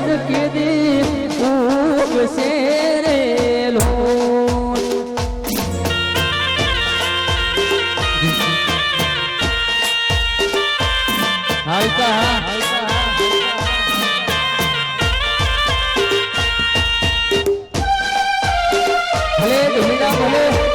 કેદી ઉગશે રે લોટ હાલતા ભલે ભીડા ભલે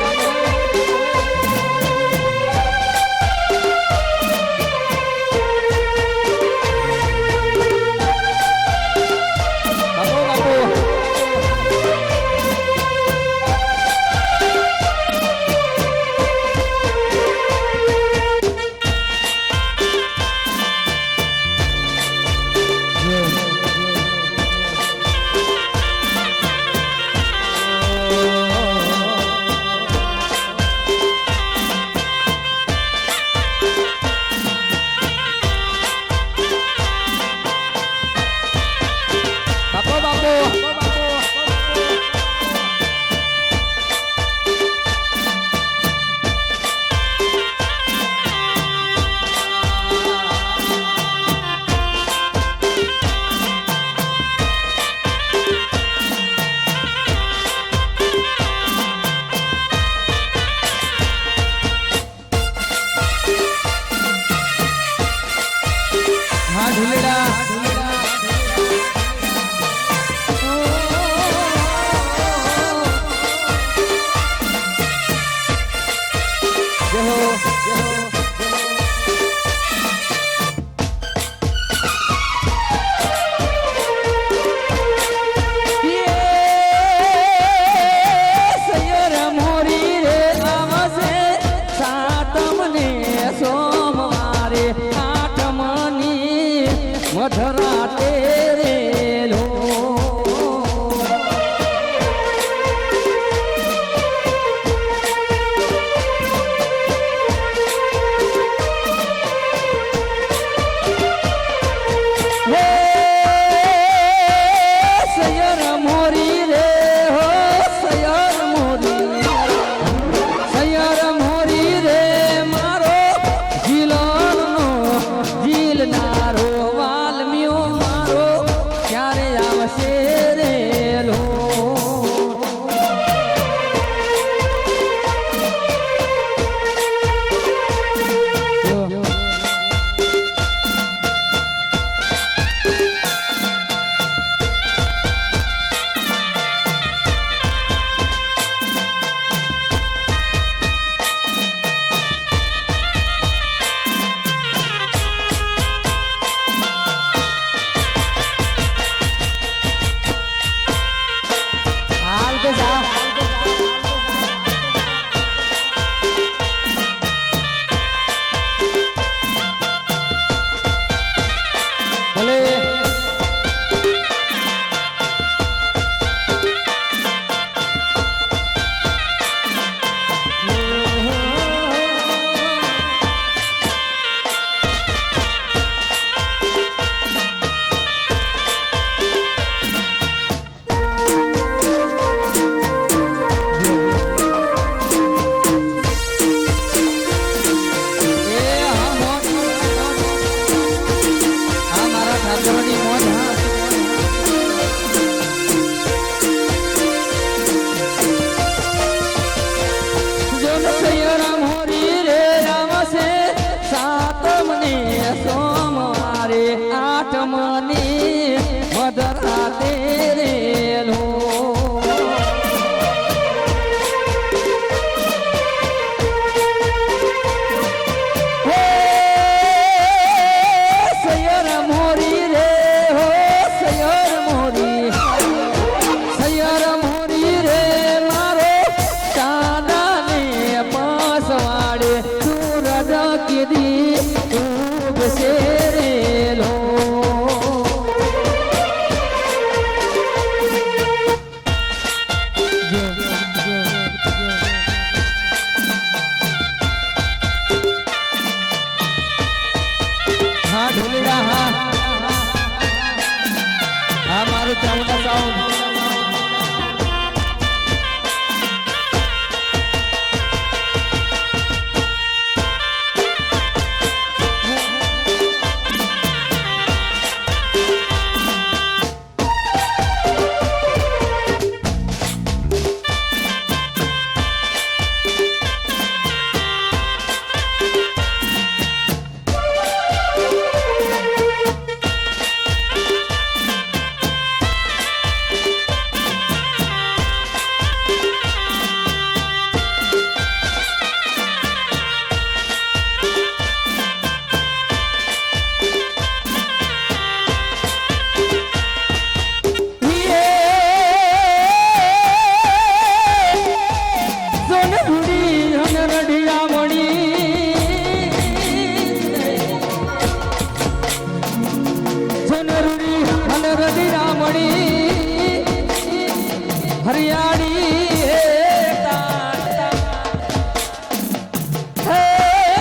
હરિયાળી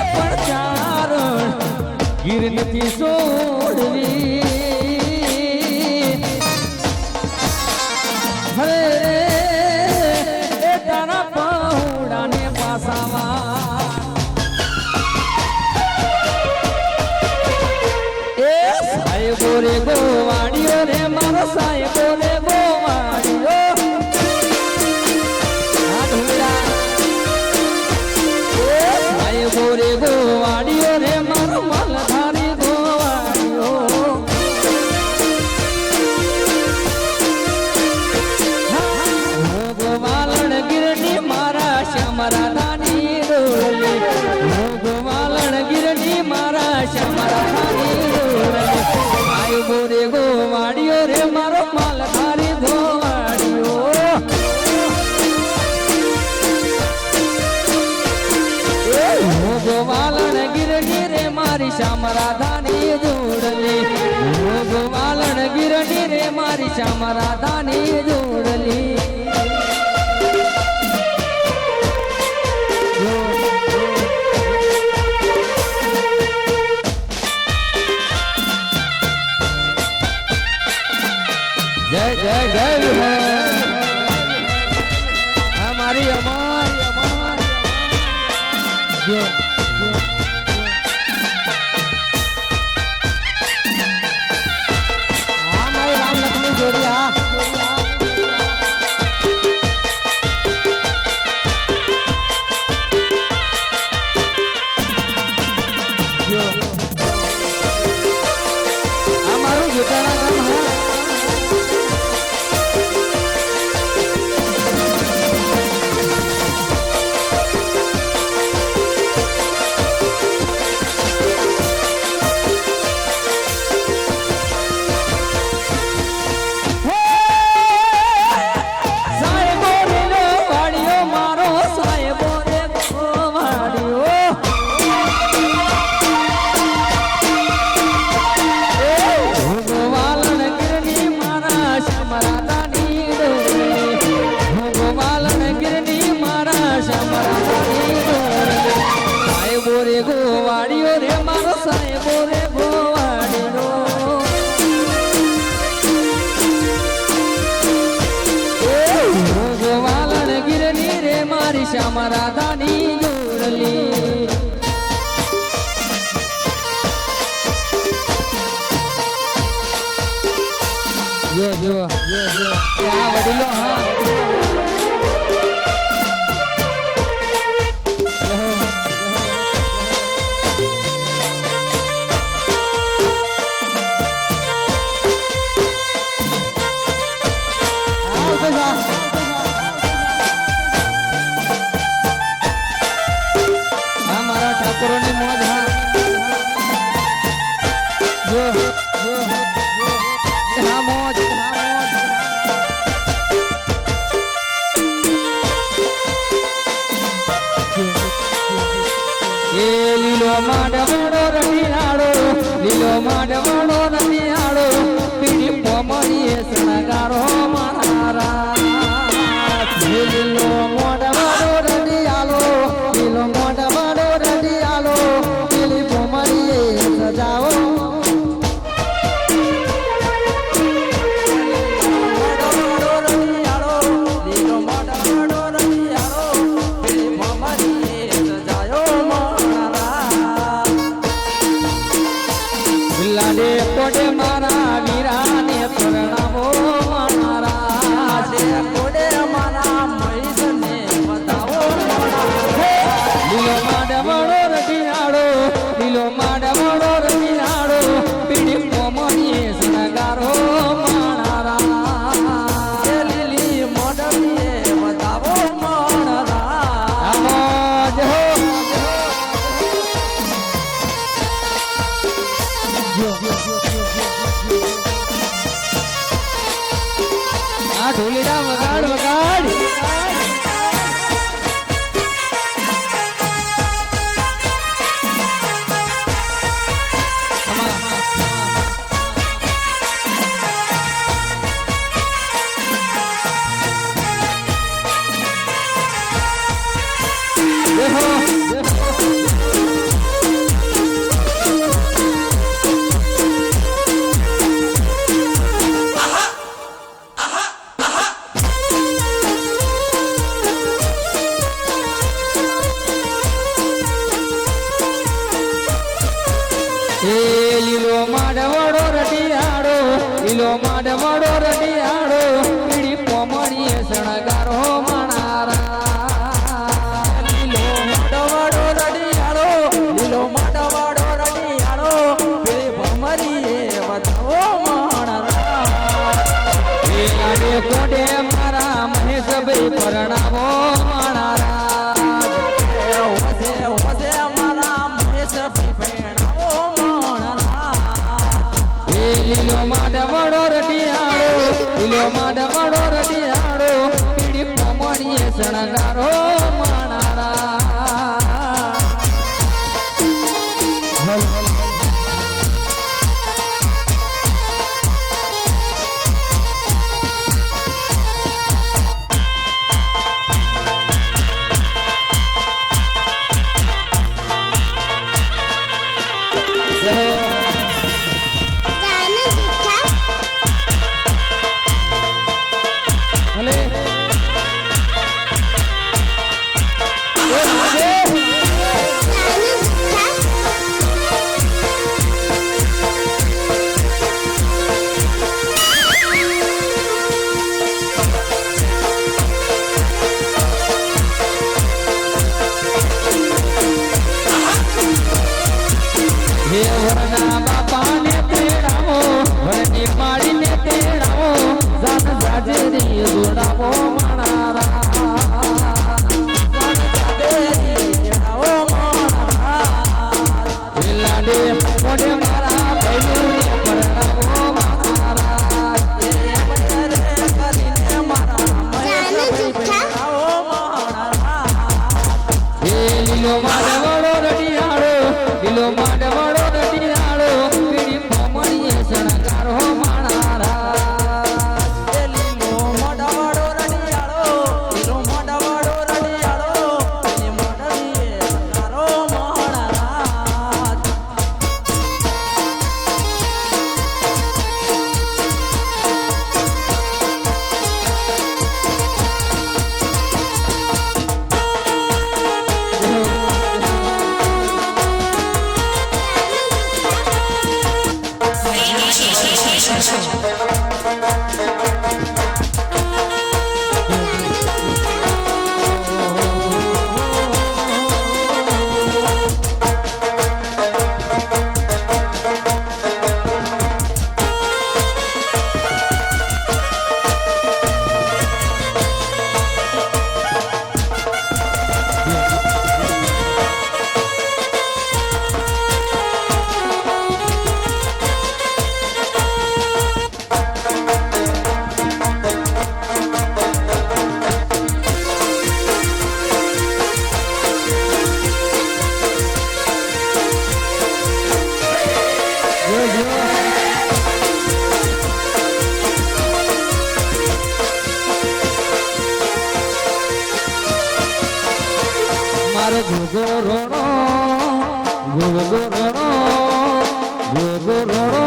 પણ ચારણ ગીર નથી છોડવી હરે તારા પહોળાને પાસામાં એ સાહેબો રે ગોવાડીઓ રે મારો સાહેબો રે ગોવાડીઓ ગોરે ગોવાડીઓ રે મારો મલધારી ગોવાડીઓ ગોવાલણ ગીરની મારા શ્યામ રાધાની ડોલી ગોવાલણ ગીરની મારા શ્યામ રાધાની ડોલી આય ગોરે ગોવાડીઓ રે મારો મલધારી ગોવાડીઓ ગોવાલણ ગીરની રે મારી શ્યામ રાધાની જોડલી ગોવાલણ ગીરની રે મારી શ્યામ રાધાની જોડલી જય જય જય અમારી અમારી અમારી ગોવાડીઓ રે મારો સાહેબો રે ગોવાડીઓ ગોવાલણ ગીરની રે મારી શ્યામ રાધાની જોડલી જો જો જો જો આ વડીલો હા हमारा ठाकुरों ने मौज हाँ जो हाँ मौज ये लीलो माडवाड़ो रनियाड़ो लीलो माडवाड़ो रनियाड़ो पीड़ी पोमड़ी सनगारो मारा लीलो माडवाड़ो रनियाड़ो लीलो माडवाड़ो रनियाड़ो पीड़ी पोमड़ी सजाओ લીલો માડવડો રટિયાળો લીલો માડવડો રટિયાળો પીડી પોમણીએ શણગારો માણારા લીલો માડવાડો રડિયાળો લીલો માડવાડો રડિયાળો પીળી ભમરીએ વધાવો માણરા લાડે કોડે મારા મહેશભાઈ પરણાવો માણારા વસે વસે મારા મહેશ ભેણાવો લીલો માડવડો રટિયાળો લીલો માડવડો રટિયાળો પીડી પોમણીએ શણગારો માણારા ભલે વરના બાપાને તેડાવો વરની માળીને તેડાવો જાન જાજેરી જોડાવો માણારા લાડે મોડે મારા ભાઈઓને પરણાવો માણારા લીલો માડવડો રટિયાળો લીલો માડવડો રટિયાળો પીડી પોમણીએ શણગારો માણારા લીલો માડવાડો રડિયાળો લીલો માડવાડો રડિયાળો એની મોઢડીએ વધારો માણરા મારો ગોગો રોણો ગોગો રોણો ગોગો રોણો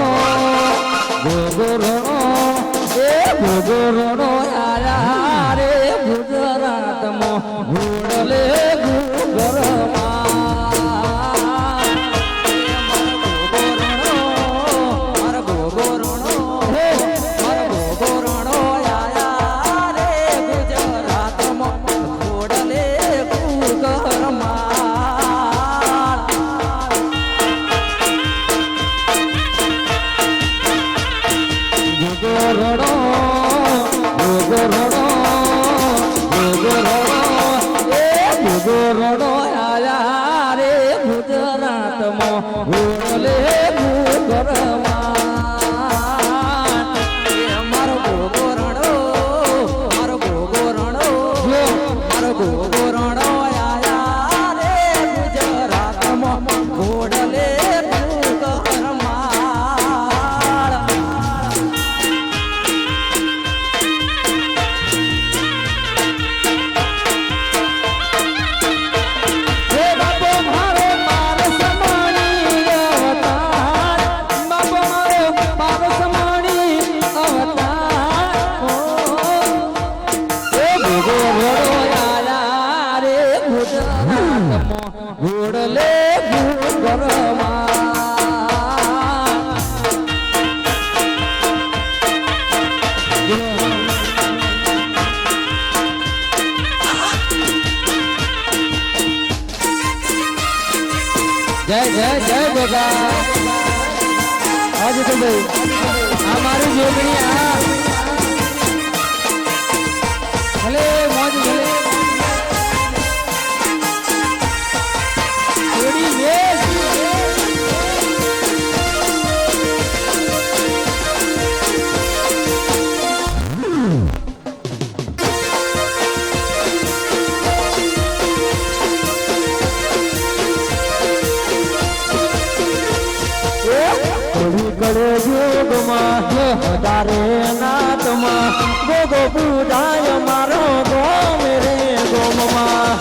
ગોગો રોણો એ ગોગો રોણો આયા રે ગુજરાતમાં ઘોડલે ગુગરમાં મારો ગોગો રણો મારો ગોગો રણો આયા રે ગુજરાતમાં ઘોડલે ગુગરમાં ગોગો રોણો એ ગોગો રોણો આયા રે ગુજરાતમાં ઘોડલે ગુગરમાં મારો ગોગો રણો મારો ગોગો રણો મારો ગોગો રણો આયા રે ગુજરાતમાં ઘોડલે ગુગરમાં ગુજરાતમાં ઘોડલે ઘરમાં જય જય જય ભગા આજે તો ભાઈ આ મારી જોગણી આ ભલે મોજ ભલે થોડી વેશ કરે જોગમાં તારે નાતમાં ગોગો પૂજાય મારો ગોમ રે ગોમમાં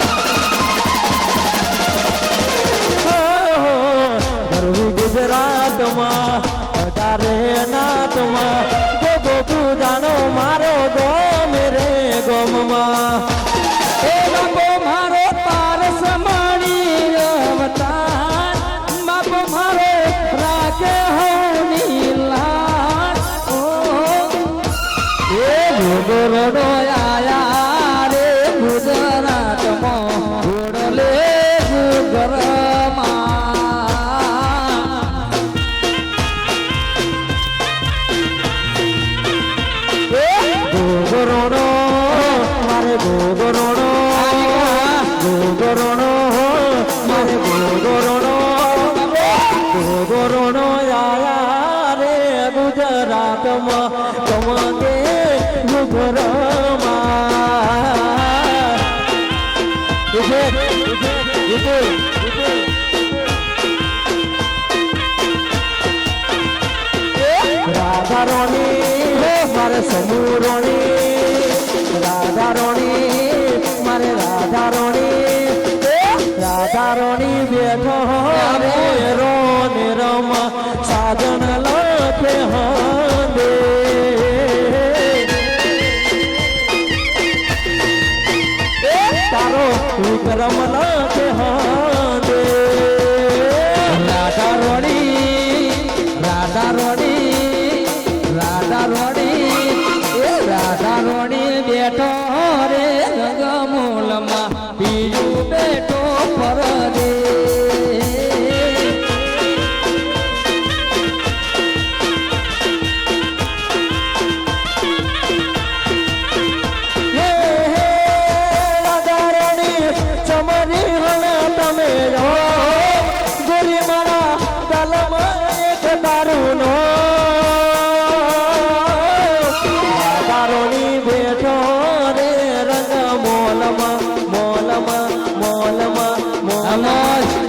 ગરવી ગુજરાતમાં તારે નાતમાં ગોગો પૂજાનો મારો ગોમ રે ગોમમાં એ બાપો મારો પારસ માણી અવતાર બાપો મારો રાખે ગોરડો આયા રે ગુજરાતમાં ઘોડલે ઘરમાં ગોગરોડો મારે ગોગરોડો ગોગરોડો મારે ગોગરોડો ગોગરોડો આયા રે ગુજરાતમાં કમતે રાધા રોણી મારે સમૂરોણી રાધા રોણી મારે રાધા રોણી બેઠો રે રોને રમ સાજન લખે હંદે તારો વિક્રમ લખે હંદે રાધા રોડી રાધા રોડી રાધા રોડી એ રાધા રોડી બેઠો રે ગમૂલમાં બીજું બેઠો પરદે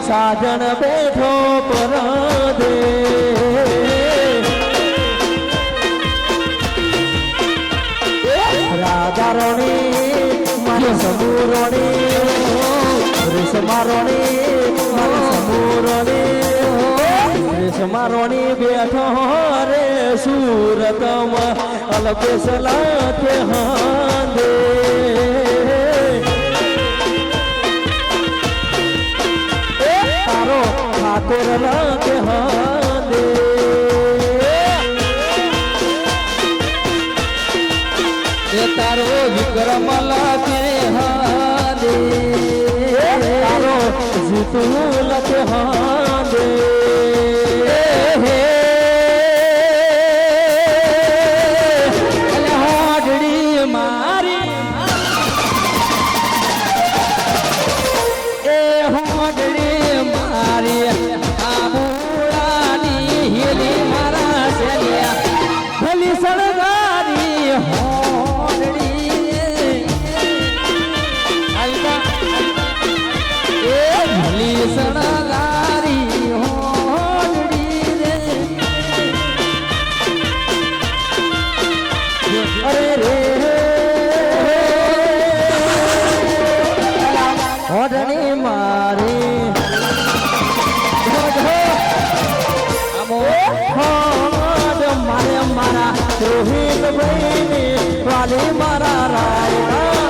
સાજણ બેઠો પરદે રાધા રોણી મારે સમૂરોણી રેશમારોણી મારે સમૂરોણી રેશમારોણી બેઠો રે સુરતમાં અલ્પેશ લાખે હાંદે ઠાકોર લાગે હાંદે એ તારો વિક્રમ લાગે હાંદે તારો જીતું લખે હાંદે હોડડી મારી એ હોડડી મારી આબુડાની હેલી મારા સેલિયા ભલી સળગારી હોડડી એ ભલી સળગારી હોડડી રે અરે રે હોડણી મારી મારે મારા રોહિત ભાઈ વાલી મારા રાયડા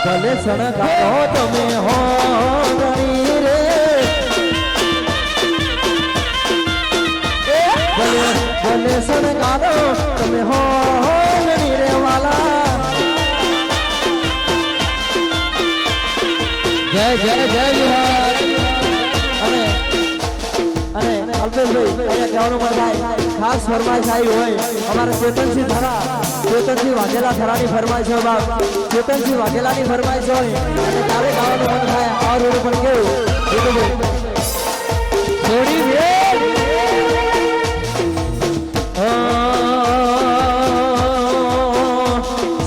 ભલે સણગાવો તમે હો જય જય વિહાર. અને અને અલ્પેશભાઈ અહીંયા કહેવાનું મન થાય ખાસ ફરમાઈશ આવી હોય અમારા ચેતનસિંહ ધરા ચેતનસિંહ વાઘેલા ધરાની ફરમાઈશ હોય બાપ ચેતનસિંહ વાઘેલાની ફરમાઈશ હોય અને તારે ગાવાનું મન થાય આ રોડ પર કેવું થોડી વેર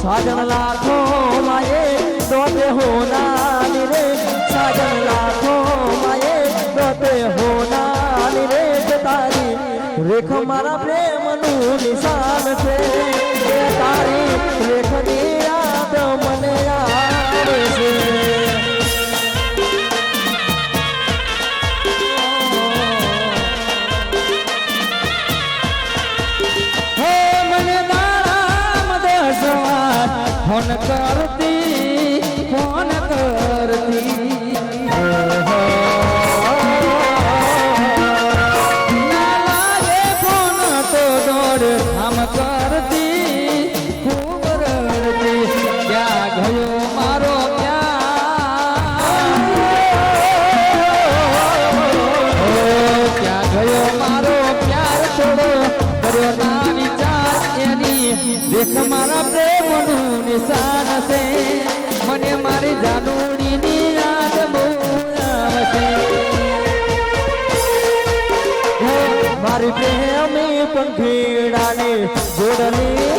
साजन लाखों माये दोते होना रे साजन लाखों माये दोते होना रे तारी रेख मारा प्रेम नु निशान छे ए तारी रेख नी याद मने आवे छे હે મને દાડા મદે સવાર ફોન કરતી ના લાગે ફોન તો દોડ આમ કરતી ખૂબ રડતી ક્યાં ગયો મારો ક્યાં ગયો મારો પ્યાર છોડો કર્યો ના વિચાર એની દેખ મારા પ્રેમનું નિશાન છે મને મારી જાનુડીની યાદ બહુ આવશે મારી પ્રેમી પંખીડાની જોડલી